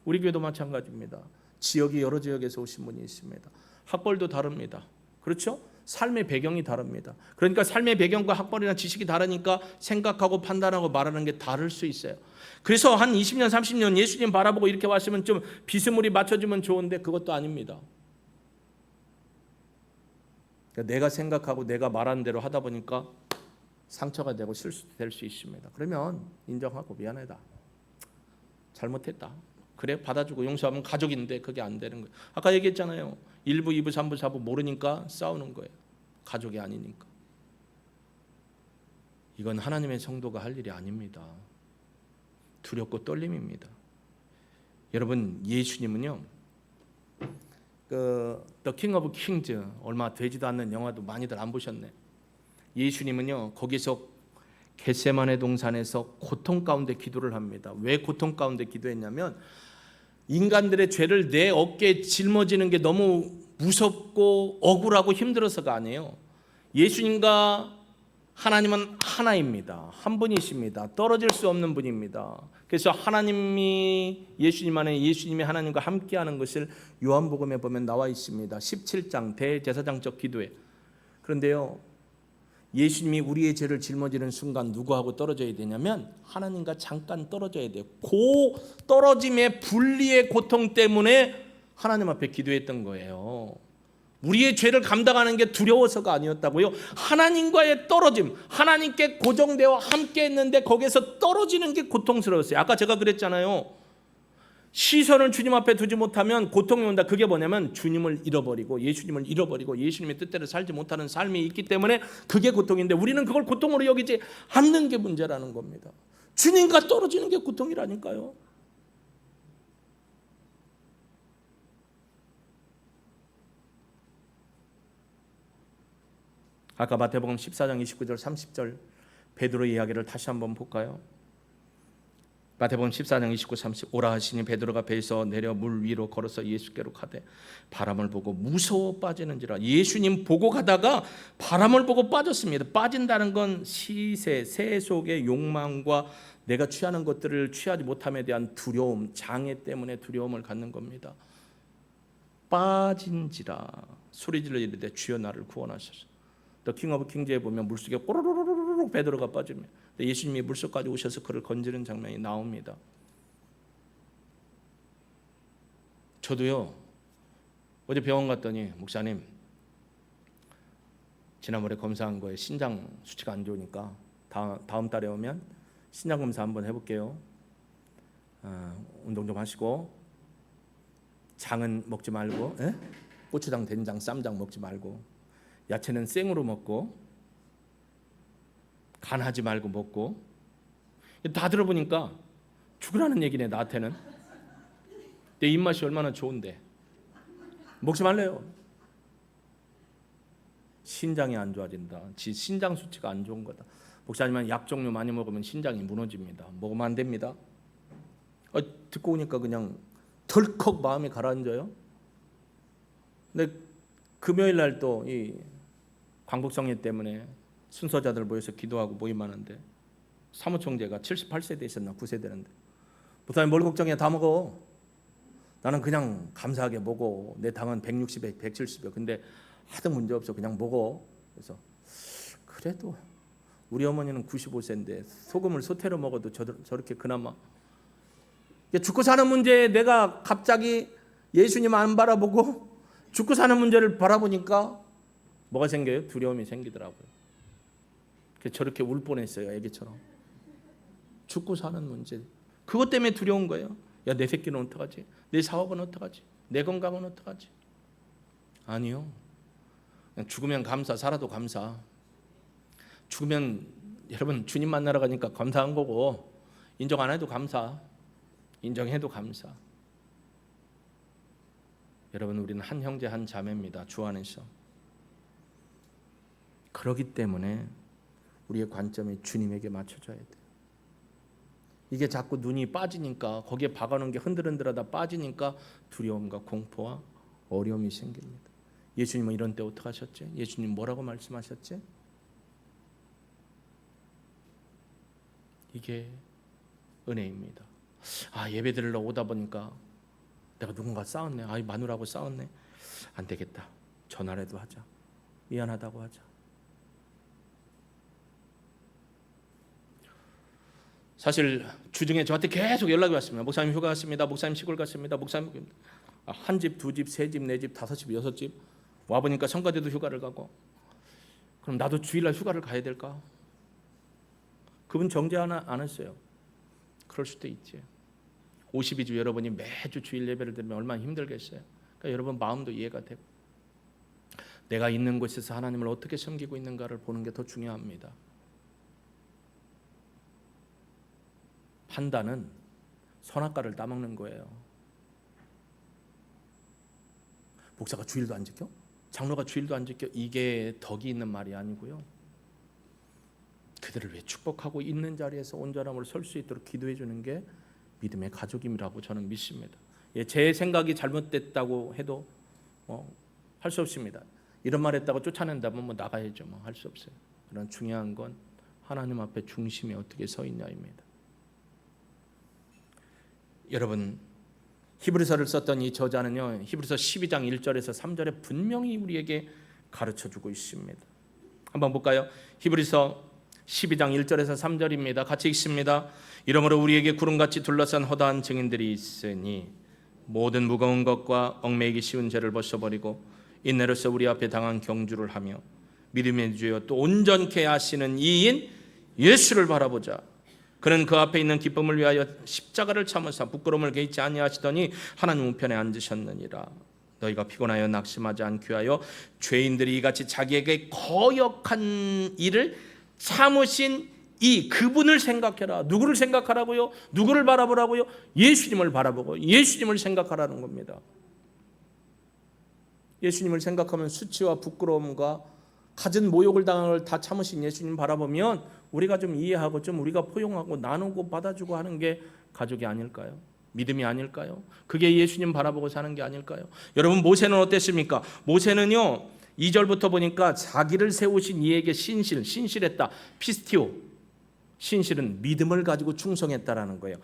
우리 교회도 마찬가지입니다. 지역이 여러 지역에서 오신 분이 있습니다. 학벌도 다릅니다. 그렇죠? 삶의 배경이 다릅니다. 그러니까 삶의 배경과 학벌이나 지식이 다르니까 생각하고 판단하고 말하는 게 다를 수 있어요. 그래서 한 20년 30년 예수님 바라보고 이렇게 왔으면 좀 비스무리 맞춰주면 좋은데 그것도 아닙니다. 그러니까 내가 생각하고 내가 말하는 대로 하다 보니까 상처가 되고 실수도 될 수 있습니다. 그러면 인정하고 미안하다. 잘못했다. 그래 받아주고 용서하면 가족인데 그게 안 되는 거예요. 아까 얘기했잖아요. 1부, 2부, 3부, 4부 모르니까 싸우는 거예요. 가족이 아니니까. 이건 하나님의 성도가 할 일이 아닙니다. 두렵고 떨림입니다. 여러분 예수님은요. The King of Kings 얼마 되지도 않는 영화도 많이들 안 보셨네. 예수님은요 거기서 겟세마네 동산에서 고통 가운데 기도를 합니다. 왜 고통 가운데 기도했냐면 인간들의 죄를 내 어깨에 짊어지는 게 너무 무섭고 억울하고 힘들어서가 아니에요. 예수님과 하나님은 하나입니다. 한 분이십니다. 떨어질 수 없는 분입니다. 그래서 하나님이 예수님 안에 예수님이 하나님과 함께하는 것을 요한복음에 보면 나와 있습니다. 17장 대제사장적 기도에. 그런데요, 예수님이 우리의 죄를 짊어지는 순간 누구하고 떨어져야 되냐면 하나님과 잠깐 떨어져야 돼요. 그 떨어짐의 분리의 고통 때문에 하나님 앞에 기도했던 거예요. 우리의 죄를 감당하는 게 두려워서가 아니었다고요. 하나님과의 떨어짐, 하나님께 고정되어 함께 했는데 거기에서 떨어지는 게 고통스러웠어요. 아까 제가 그랬잖아요. 시선을 주님 앞에 두지 못하면 고통이 온다. 그게 뭐냐면 주님을 잃어버리고 예수님을 잃어버리고 예수님의 뜻대로 살지 못하는 삶이 있기 때문에 그게 고통인데 우리는 그걸 고통으로 여기지 않는 게 문제라는 겁니다. 주님과 떨어지는 게 고통이라니까요. 아까 마태복음 14장 29절 30절 베드로의 이야기를 다시 한번 볼까요? 마태복음 14장 29, 30 오라 하시니 베드로가 배에서 내려 물 위로 걸어서 예수께로 가되 바람을 보고 무서워 빠지는지라. 예수님 보고 가다가 바람을 보고 빠졌습니다. 빠진다는 건 시세, 세속의 욕망과 내가 취하는 것들을 취하지 못함에 대한 두려움, 장애 때문에 두려움을 갖는 겁니다. 빠진지라 소리질러 이르되 주여 나를 구원하소서. 더 킹 오브 킹즈에 보면 물속에 꼬르르르르 베드로가 빠집니다. 예수님이 물속까지 오셔서 그를 건지는 장면이 나옵니다. 저도요, 어제 병원 갔더니 목사님 지난번에 검사한 거에 신장 수치가 안 좋으니까 다음 달에 오면 신장 검사 한번 해볼게요. 운동 좀 하시고 장은 먹지 말고 고추장, 된장, 쌈장 먹지 말고 야채는 생으로 먹고 간하지 말고 먹고. 다 들어보니까 죽으라는 얘기네. 나한테는 내 입맛이 얼마나 좋은데 먹지 말래요. 신장이 안 좋아진다. 신장 수치가 안 좋은 거다. 목사님은 약 종류 많이 먹으면 신장이 무너집니다. 먹으면 안 됩니다. 듣고 오니까 그냥 덜컥 마음이 가라앉아요. 근데 금요일 날 또 이 광복성회 때문에 순서자들 모여서 기도하고 모임하는데 사무총재가 78세 되셨나 9세 되는데 목사님 뭘 걱정해, 다 먹어. 나는 그냥 감사하게 먹어. 내 당은 160에 170이야. 근데 하등 문제 없어. 그냥 먹어. 그래서 그래도 우리 어머니는 95세인데 소금을 소태로 먹어도 저렇게 그나마 죽고 사는 문제에 내가 갑자기 예수님 안 바라보고 죽고 사는 문제를 바라보니까 뭐가 생겨요? 두려움이 생기더라고요. 그래서 저렇게 울 뻔했어요. 애기처럼. 죽고 사는 문제. 그것 때문에 두려운 거예요. 야, 내 새끼는 어떡하지? 내 사업은 어떡하지? 내 건강은 어떡하지? 아니요. 그냥 죽으면 감사, 살아도 감사. 죽으면 여러분 주님 만나러 가니까 감사한 거고 인정 안 해도 감사. 인정해도 감사. 여러분 우리는 한 형제 한 자매입니다. 주 안에서. 그렇기 때문에 우리의 관점이 주님에게 맞춰져야 돼요. 이게 자꾸 눈이 빠지니까 거기에 박아놓은 게 흔들흔들하다 빠지니까 두려움과 공포와 어려움이 생깁니다. 예수님은 이런 때 어떻게 하셨지? 예수님 뭐라고 말씀하셨지? 이게 은혜입니다. 예배 드리러 오다 보니까 내가 누군가 싸웠네. 마누라하고 싸웠네. 안 되겠다. 전화라도 하자. 미안하다고 하자. 사실 주중에 저한테 계속 연락이 왔습니다. 목사님 휴가 갔습니다. 목사님 시골 갔습니다. 목사님 한 집, 두 집, 세 집, 네 집, 다섯 집, 여섯 집 와 보니까 성가대도 휴가를 가고 그럼 나도 주일날 휴가를 가야 될까? 그분 정죄 하나 안 했어요. 그럴 수도 있지. 52주 여러분이 매주 주일 예배를 드리면 얼마나 힘들겠어요. 그러니까 여러분 마음도 이해가 되고 내가 있는 곳에서 하나님을 어떻게 섬기고 있는가를 보는 게 더 중요합니다. 판단은 선악과를 따먹는 거예요. 목사가 주일도 안 지켜? 장로가 주일도 안 지켜? 이게 덕이 있는 말이 아니고요. 그들을 왜 축복하고 있는 자리에서 온전함으로 설 수 있도록 기도해 주는 게 믿음의 가족임이라고 저는 믿습니다. 제 생각이 잘못됐다고 해도 할 수 없습니다. 이런 말 했다고 쫓아낸다면 나가야죠. 할 수 없어요. 그러나 중요한 건 하나님 앞에 중심에 어떻게 서 있냐입니다. 여러분, 히브리서를 썼던 이 저자는요, 히브리서 12장 1절에서 3절에 분명히 우리에게 가르쳐주고 있습니다. 한번 볼까요? 히브리서 12장 1절에서 3절입니다. 같이 읽습니다. 이러므로 우리에게 구름같이 둘러싼 허다한 증인들이 있으니 모든 무거운 것과 얽매이기 쉬운 죄를 벗어버리고 인내로서 우리 앞에 당한 경주를 하며 믿음의 주여 또 온전케 하시는 이인 예수를 바라보자. 그는 그 앞에 있는 기쁨을 위하여 십자가를 참으사 부끄러움을 개의치 아니하시더니 하나님 우편에 앉으셨느니라. 너희가 피곤하여 낙심하지 않게 하여 죄인들이 이같이 자기에게 거역한 일을 참으신 이 그분을 생각해라. 누구를 생각하라고요? 누구를 바라보라고요? 예수님을 바라보고 예수님을 생각하라는 겁니다. 예수님을 생각하면 수치와 부끄러움과 갖은 모욕을 당한 걸 다 참으신 예수님 바라보면 우리가 좀 이해하고 좀 우리가 포용하고 나누고 받아주고 하는 게 가족이 아닐까요? 믿음이 아닐까요? 그게 예수님 바라보고 사는 게 아닐까요? 여러분, 모세는 어땠습니까? 모세는요 2절부터 보니까 자기를 세우신 이에게 신실했다. 피스티오, 신실은 믿음을 가지고 충성했다라는 거예요.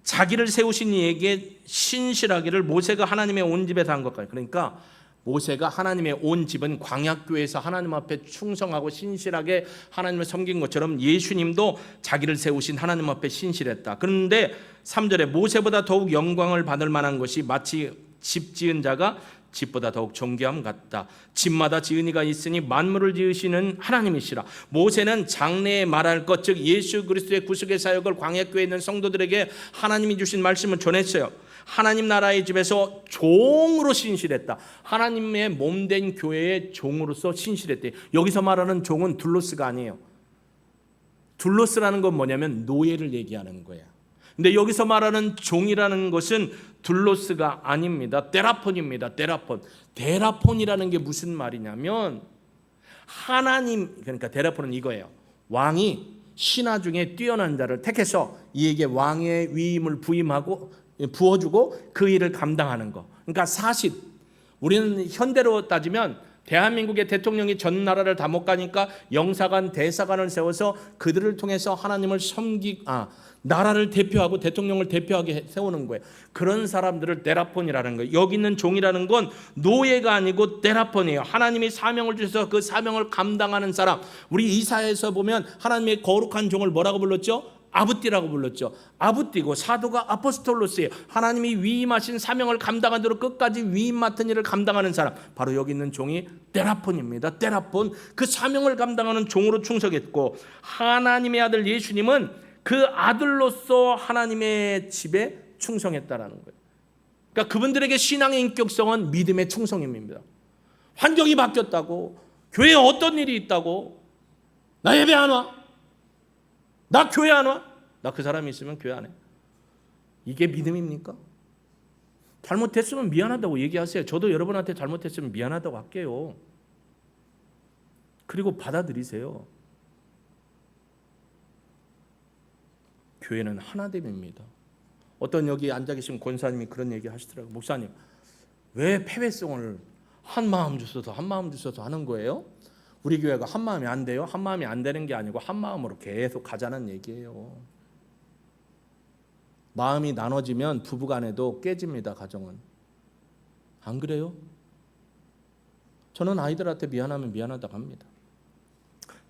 자기를 세우신 이에게 신실하기를 모세가 하나님의 온 집에서 한 것까지. 그러니까 모세가 하나님의 온 집은 광야교회에서 하나님 앞에 충성하고 신실하게 하나님을 섬긴 것처럼 예수님도 자기를 세우신 하나님 앞에 신실했다. 그런데 3절에 모세보다 더욱 영광을 받을 만한 것이 마치 집 지은 자가 집보다 더욱 존귀함 같다. 집마다 지은 이가 있으니 만물을 지으시는 하나님이시라. 모세는 장래에 말할 것, 즉 예수 그리스도의 구속의 사역을 광야교회에 있는 성도들에게 하나님이 주신 말씀을 전했어요. 하나님 나라의 집에서 종으로 신실했다. 하나님의 몸된 교회의 종으로서 신실했대. 여기서 말하는 종은 둘로스가 아니에요. 둘로스라는 건 뭐냐면 노예를 얘기하는 거야. 근데 여기서 말하는 종이라는 것은 둘로스가 아닙니다. 데라폰입니다. 데라폰이라는 게 무슨 말이냐면 하나님, 그러니까 데라폰은 이거예요. 왕이 신하 중에 뛰어난 자를 택해서 이에게 왕의 위임을 부어주고 그 일을 감당하는 거. 그러니까 사실 우리는 현대로 따지면 대한민국의 대통령이 전 나라를 다 못 가니까 영사관, 대사관을 세워서 그들을 통해서 하나님을 나라를 대표하고 대통령을 대표하게 세우는 거예요. 그런 사람들을 데라폰이라는 거예요. 여기 있는 종이라는 건 노예가 아니고 데라폰이에요. 하나님이 사명을 주셔서 그 사명을 감당하는 사람. 우리 이사야에서 보면 하나님의 거룩한 종을 뭐라고 불렀죠? 아부띠라고 불렀죠. 아부띠고 사도가 아포스톨로스예요. 하나님이 위임하신 사명을 감당하도록 끝까지 위임 맡은 일을 감당하는 사람, 바로 여기 있는 종이 데라폰입니다. 데라폰, 그 사명을 감당하는 종으로 충성했고, 하나님의 아들 예수님은 그 아들로서 하나님의 집에 충성했다라는 거예요. 그러니까 그분들에게 신앙의 인격성은 믿음의 충성임입니다. 환경이 바뀌었다고, 교회에 어떤 일이 있다고, 나 예배 안 와, 나 교회 안 와? 나 그 사람이 있으면 교회 안 해. 이게 믿음입니까? 잘못했으면 미안하다고 얘기하세요. 저도 여러분한테 잘못했으면 미안하다고 할게요. 그리고 받아들이세요. 교회는 하나됨입니다. 어떤 여기 앉아 계신 권사님이 그런 얘기 하시더라고요. 목사님, 왜 폐회성을 한 마음 주셔서 하는 거예요? 우리 교회가 한 마음이 안 돼요? 한 마음이 안 되는 게 아니고 한 마음으로 계속 가자는 얘기예요. 마음이 나눠지면 부부간에도 깨집니다. 가정은. 안 그래요? 저는 아이들한테 미안하면 미안하다고 합니다.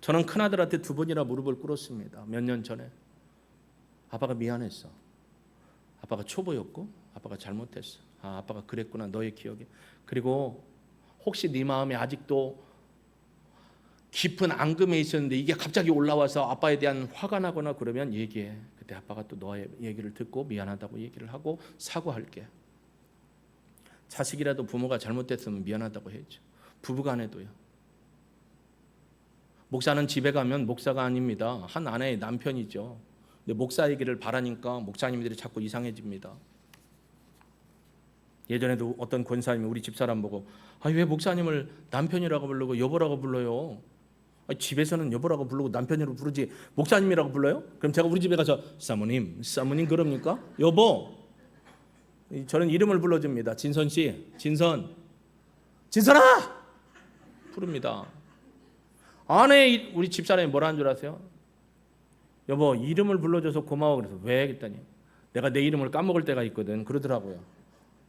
저는 큰아들한테 2번이나 무릎을 꿇었습니다. 몇 년 전에. 아빠가 미안했어. 아빠가 초보였고 아빠가 잘못했어. 아빠가 그랬구나, 너의 기억에. 그리고 혹시 네 마음에 아직도 깊은 앙금에 있었는데 이게 갑자기 올라와서 아빠에 대한 화가 나거나 그러면 얘기해. 그때 아빠가 또 너의 얘기를 듣고 미안하다고 얘기를 하고 사과할게. 자식이라도 부모가 잘못됐으면 미안하다고 해야죠. 부부간에도요. 목사는 집에 가면 목사가 아닙니다. 한 아내의 남편이죠. 근데 목사 얘기를 바라니까 목사님들이 자꾸 이상해집니다. 예전에도 어떤 권사님이 우리 집사람 보고 왜 목사님을 남편이라고 부르고 여보라고 불러요? 집에서는 여보라고 부르고 남편이라고 부르지 목사님이라고 불러요? 그럼 제가 우리 집에 가서 사모님 그럽니까? 여보. 저는 이름을 불러줍니다. 진선씨, 진선아 부릅니다. 아내 우리 집사람이 뭐라는 줄 아세요? 여보 이름을 불러줘서 고마워. 그래서 왜? 그랬더니 내가 내 이름을 까먹을 때가 있거든 그러더라고요.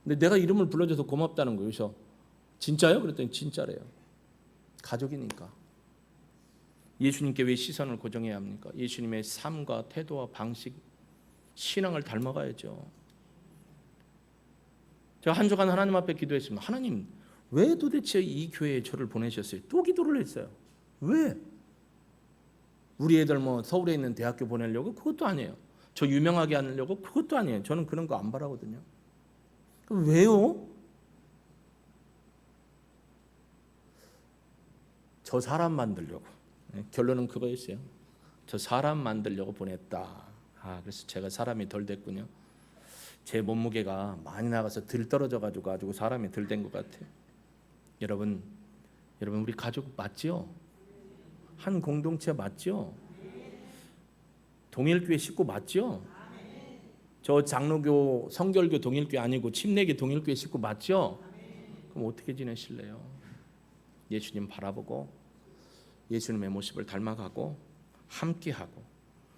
근데 내가 이름을 불러줘서 고맙다는 거예요. 그래서 진짜요? 그랬더니 진짜래요. 가족이니까. 예수님께 왜 시선을 고정해야 합니까? 예수님의 삶과 태도와 방식, 신앙을 닮아가야죠. 제가 한 주간 하나님 앞에 기도했습니다. 하나님 왜 도대체 이 교회에 저를 보내셨어요? 또 기도를 했어요. 왜? 우리 애들 뭐 서울에 있는 대학교 보내려고? 그것도 아니에요. 저 유명하게 하려고? 그것도 아니에요. 저는 그런 거 안 바라거든요. 그럼 왜요? 저 사람 만들려고. 결론은 그거였어요. 저 사람 만들려고 보냈다. 그래서 제가 사람이 덜 됐군요. 제 몸무게가 많이 나가서 덜 떨어져 가지고 사람이 덜 된 것 같아요. 여러분 우리 가족 맞죠? 한 공동체 맞죠? 동일교회 식구 맞죠? 저 장로교 성결교 동일교회 아니고 침례교 동일교회 식구 맞죠? 그럼 어떻게 지내실래요? 예수님 바라보고 예수님의 모습을 닮아가고 함께하고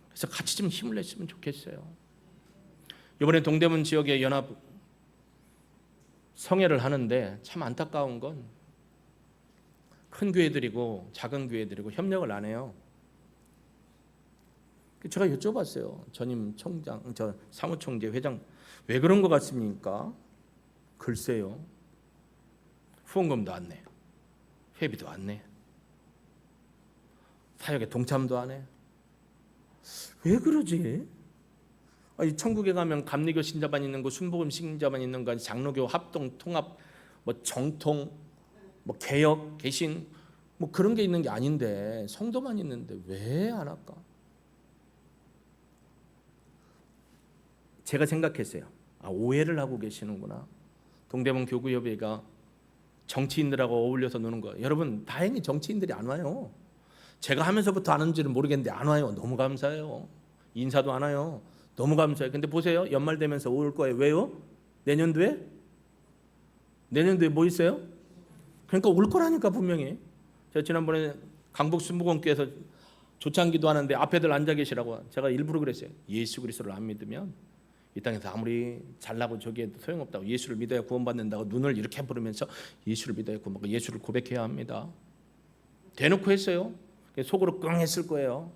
그래서 같이 좀 힘을 냈으면 좋겠어요. 이번에 동대문 지역에 연합 성회를 하는데 참 안타까운 건 큰 교회들이고 작은 교회들이고 협력을 안 해요. 제가 여쭤봤어요. 전임 총장, 저 사무총재 회장 왜 그런 것 같습니까? 글쎄요. 후원금도 안 내, 회비도 안 내, 사역에 동참도 안 해. 왜 그러지? 천국에 가면 감리교 신자만 있는 거, 순복음 신자만 있는 거, 장로교 합동 통합, 뭐 정통, 뭐 개혁, 개신, 뭐 그런 게 있는 게 아닌데 성도만 있는데 왜 안 할까? 제가 생각했어요. 오해를 하고 계시는구나. 동대문 교구협의회가 정치인들하고 어울려서 노는 거예요. 여러분 다행히 정치인들이 안 와요. 제가 하면서부터 안 오는지는 모르겠는데 안 와요. 너무 감사해요. 인사도 안 와요. 너무 감사해요. 근데 보세요. 연말 되면서 올 거예요. 왜요? 내년도에 뭐 있어요? 그러니까 올 거라니까 분명히. 제가 지난번에 강북 순복음교회에서 조창기도 하는데 앞에들 앉아 계시라고 제가 일부러 그랬어요. 예수 그리스도를 안 믿으면 이 땅에서 아무리 잘나고 저기 해도 소용없다고. 예수를 믿어야 구원받는다고 눈을 이렇게 부르면서 예수를 믿어야 구원받고 예수를 고백해야 합니다. 대놓고 했어요. 속으로 끙 했을 거예요.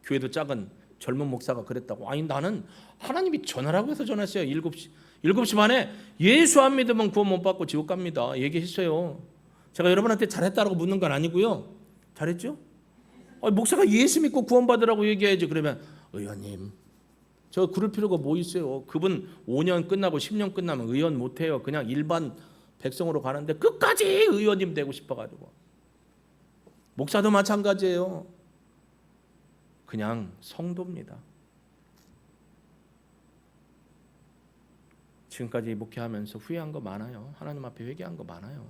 교회도 작은 젊은 목사가 그랬다고. 나는 하나님이 전하라고 해서 전했어요. 7시 반에 예수 안 믿으면 구원 못 받고 지옥 갑니다. 얘기했어요. 제가 여러분한테 잘했다라고 묻는 건 아니고요. 잘했죠? 목사가 예수 믿고 구원 받으라고 얘기해야지. 그러면 의원님 저 그럴 필요가 뭐 있어요. 그분 5년 끝나고 10년 끝나면 의원 못해요. 그냥 일반 백성으로 가는데 끝까지 의원님 되고 싶어가지고. 목사도 마찬가지예요. 그냥 성도입니다. 지금까지 목회하면서 후회한 거 많아요. 하나님 앞에 회개한 거 많아요.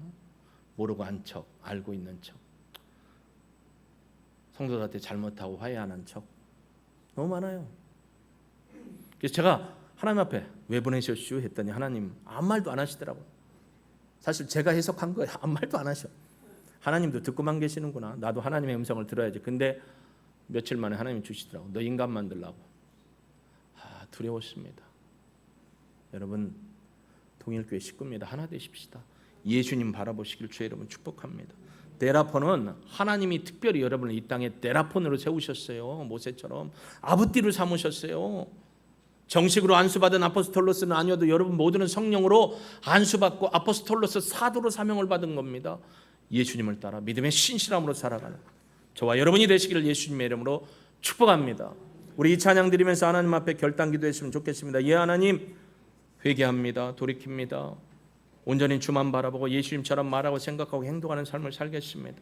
모르고 한 척, 알고 있는 척, 성도들한테 잘못하고 화해하는 척 너무 많아요. 그래서 제가 하나님 앞에 왜 보내셨슈 했더니 하나님 아무 말도 안 하시더라고요. 사실 제가 해석한 거예요. 아무 말도 안 하셔. 하나님도 듣고만 계시는구나. 나도 하나님의 음성을 들어야지. 근데 며칠 만에 하나님이 주시더라고. 너 인간 만들라고. 두려웠습니다. 여러분 동일교회 식구입니다. 하나 되십시다. 예수님 바라보시길 주의 이름으로 축복합니다. 데라폰은 하나님이 특별히 여러분을 이 땅에 데라폰으로 세우셨어요. 모세처럼 아부띠로 삼으셨어요. 정식으로 안수받은 아포스톨로스는 아니어도 여러분 모두는 성령으로 안수받고 아포스톨로스 사도로 사명을 받은 겁니다. 예수님을 따라 믿음의 신실함으로 살아가는 저와 여러분이 되시기를 예수님의 이름으로 축복합니다. 우리 이 찬양 드리면서 하나님 앞에 결단 기도했으면 좋겠습니다. 예 하나님 회개합니다. 돌이킵니다. 온전히 주만 바라보고 예수님처럼 말하고 생각하고 행동하는 삶을 살겠습니다.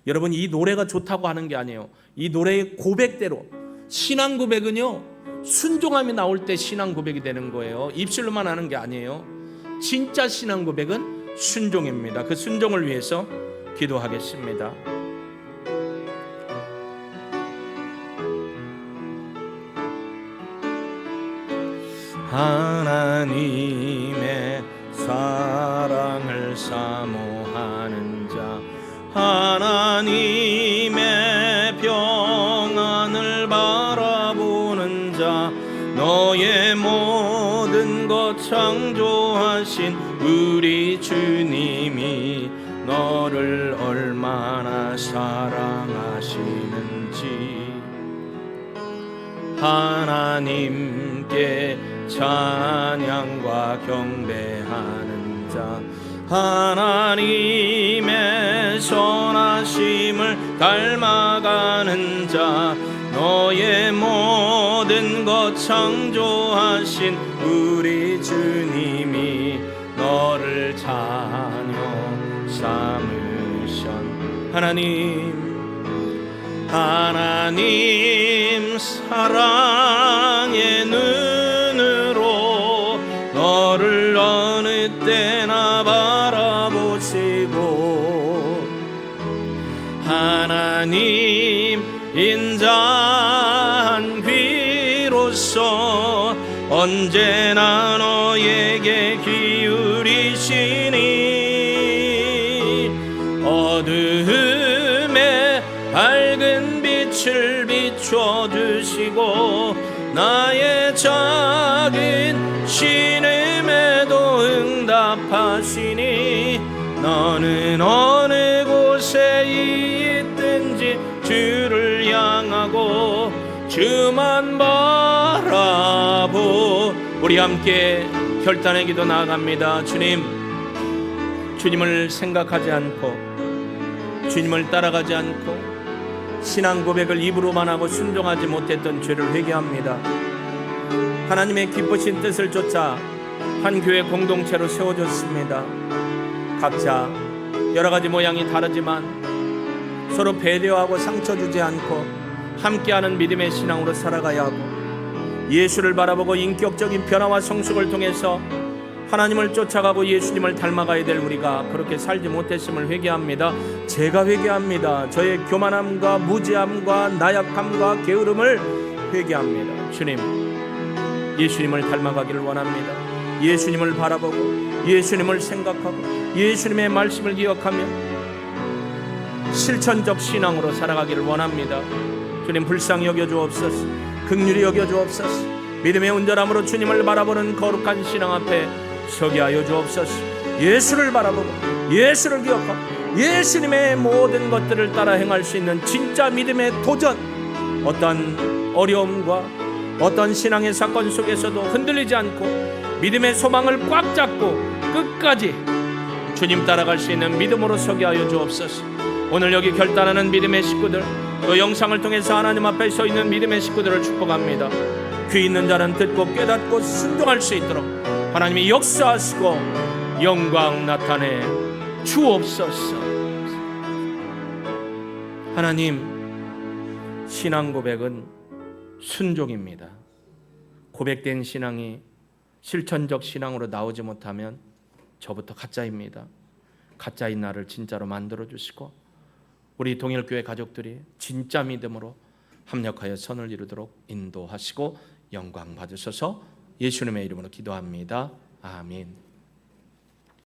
여러분 이 노래가 좋다고 하는 게 아니에요. 이 노래의 고백대로 신앙 고백은요 순종함이 나올 때 신앙 고백이 되는 거예요. 입술로만 하는 게 아니에요. 진짜 신앙 고백은 순종입니다. 그 순종을 위해서 기도하겠습니다. 하나님의 사랑을 사모하는 자, 하나님의 평안을 바라보는 자, 너의 모든 것 창조하신 우리 주님이 너를 얼마나 사랑하시는지 하나님께 찬양과 경배하는 자, 하나님의 선하심을 닮아가는 자, 너의 모든 것 창조하신 우리 주님이 너를 자녀 삼으션 하나님 사랑의 눈으로 너를 어느 때나 바라보시고 하나님 인자한 귀로서 언제나 너에게 기울이시니 어두움에 밝은 빛을 비춰주시고 나의 작은 신음에도 응답하시니 너는 어느 곳에 있든지 주를 향하고 주만 바라보. 우리 함께 결단의 기도 나아갑니다. 주님을 생각하지 않고 주님을 따라가지 않고 신앙 고백을 입으로만 하고 순종하지 못했던 죄를 회개합니다. 하나님의 기쁘신 뜻을 쫓아 한 교회 공동체로 세워졌습니다. 각자 여러 가지 모양이 다르지만 서로 배려하고 상처 주지 않고 함께하는 믿음의 신앙으로 살아가야 하고 예수를 바라보고 인격적인 변화와 성숙을 통해서 하나님을 쫓아가고 예수님을 닮아가야 될 우리가 그렇게 살지 못했음을 회개합니다. 제가 회개합니다. 저의 교만함과 무지함과 나약함과 게으름을 회개합니다. 주님, 예수님을 닮아가기를 원합니다. 예수님을 바라보고 예수님을 생각하고 예수님의 말씀을 기억하며 실천적 신앙으로 살아가기를 원합니다. 주님, 불쌍히 여겨주옵소서. 긍휼히 여겨주옵소서. 믿음의 온전함으로 주님을 바라보는 거룩한 신앙 앞에 서게 하여 주옵소서. 예수를 바라보고 예수를 기억하고 예수님의 모든 것들을 따라 행할 수 있는 진짜 믿음의 도전, 어떤 어려움과 어떤 신앙의 사건 속에서도 흔들리지 않고 믿음의 소망을 꽉 잡고 끝까지 주님 따라갈 수 있는 믿음으로 서게 하여 주옵소서. 오늘 여기 결단하는 믿음의 식구들, 또 영상을 통해서 하나님 앞에 서 있는 믿음의 식구들을 축복합니다. 귀 있는 자는 듣고 깨닫고 순종할 수 있도록 하나님이 역사하시고 영광 나타내 주옵소서. 하나님, 신앙 고백은 순종입니다. 고백된 신앙이 실천적 신앙으로 나오지 못하면 저부터 가짜입니다. 가짜인 나를 진짜로 만들어 주시고 우리 동일교회 가족들이 진짜 믿음으로 합력하여 선을 이루도록 인도하시고 영광 받으셔서 예수님의 이름으로 기도합니다. 아멘.